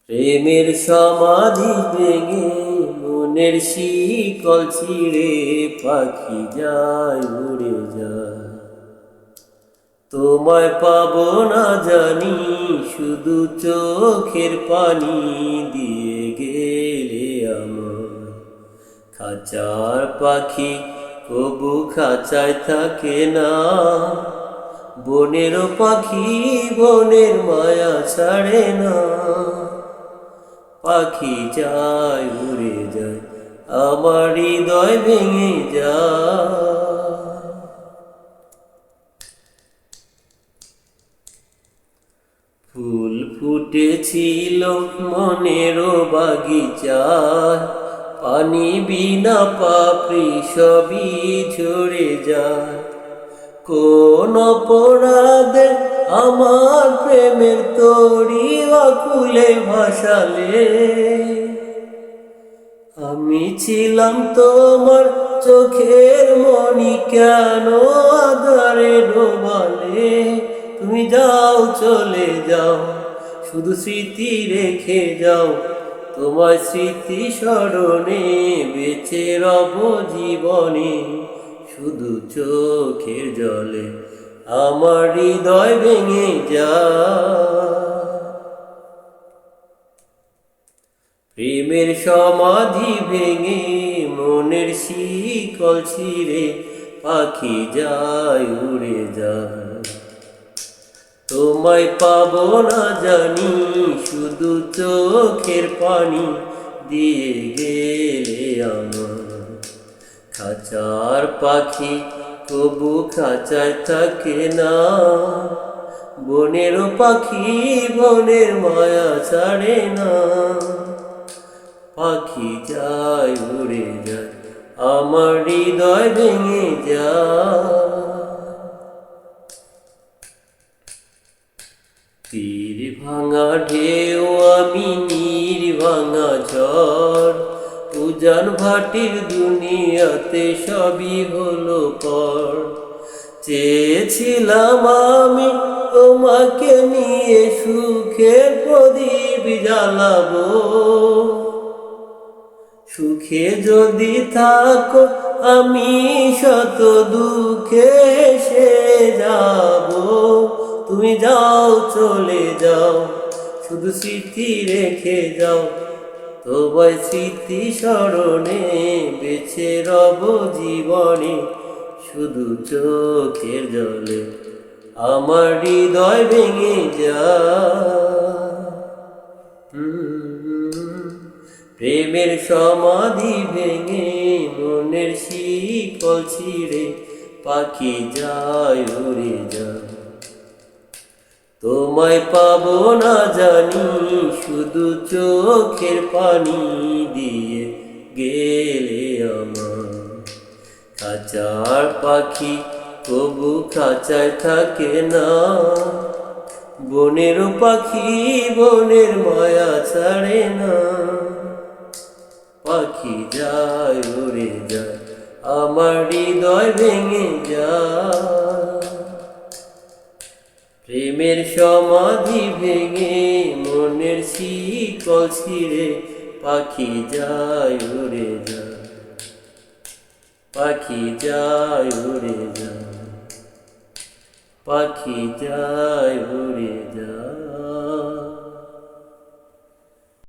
প্রেমের সমাধি ভেঙে মনের শিকল ছিঁড়ে পাখি যায় উড়ে যায়। তোমায় পাবো না জানি, শুধু চোখের পানি দিয়ে গেলে আমার। খাঁচার পাখি কবু খাঁচায় থাকে না, বনেরও পাখি বনের মায়া ছাড়ে না। পাখি যায় উড়ে যায়, আমার হৃদয় ভেঙে যায়। ফুল ফুটেছিল মনেরও বাগিচায়, পানি বিনা পাপড়ি সবই ঝরে যায়। কোন অপরাধে আমার প্রেমের তরি আকুলে ভাসালে? আমি ছিলাম তোমার চোখের মণি, কেন আধারে ডোবালে? তুমি যাও চলে যাও, শুধু স্মৃতি রেখে যাও। তোমার স্মৃতি স্মরণে বেঁচে রব জীবনে, শুধু চোখের জলে আমার হৃদয় ভেঙে যায়। প্রেমের সমাধি ভেঙে মনের শিকল ছিঁড়ে পাখি যায় উড়ে যায়। তোমায় পাবো না জানি, শুধু চোখের পানি দিয়ে গেলে আমার। খাঁচার পাখি কবু খাঁচায় থাকে না, বনেরও পাখি বনের মায়া ছাড়ে না। পাখি যায় উড়ে যায়, আমার হৃদয় ভেঙে যায়। তীর ভাঙা ঢেউ আমি, নীর ভাঙা ঝড়, উজান ভাটির দুনিয়াতে সবই হলো পর। চেয়েছিলাম আমি তোমাকে নিয়ে সুখের প্রদীপ জ্বালাবো, সুখে যদি থাকো আমি শত দুঃখে হেসে যাব। তুমি যাও চলে যাও, শুধু স্মৃতি রেখে যাও। তোমার স্মৃতি স্মরণে বেঁচে রব জীবনে, শুধু চোখের জলে আমার হৃদয় ভেঙে যায়। প্রেমের সমাধি ভেঙে মনের শিকল ছিঁড়ে পাখি যায় উড়ে যায়। তোমায় পাবো না জানি, শুধু চোখের পানি দিয়ে গেলে আমার। খাঁচার পাখি কবু খাঁচায় থাকে না, বনেরও পাখি বনের মায়া ছাড়ে না। পাখি যায় উড়ে যায়, আমার হৃদয় ভেঙে যায়। প্রেমের সমাধি ভেঙে মনের শিকল ছিঁড়ে পাখি যায় উড়ে যায়। পাখি যায় উড়ে যায়, পাখি যায় উড়ে যায়।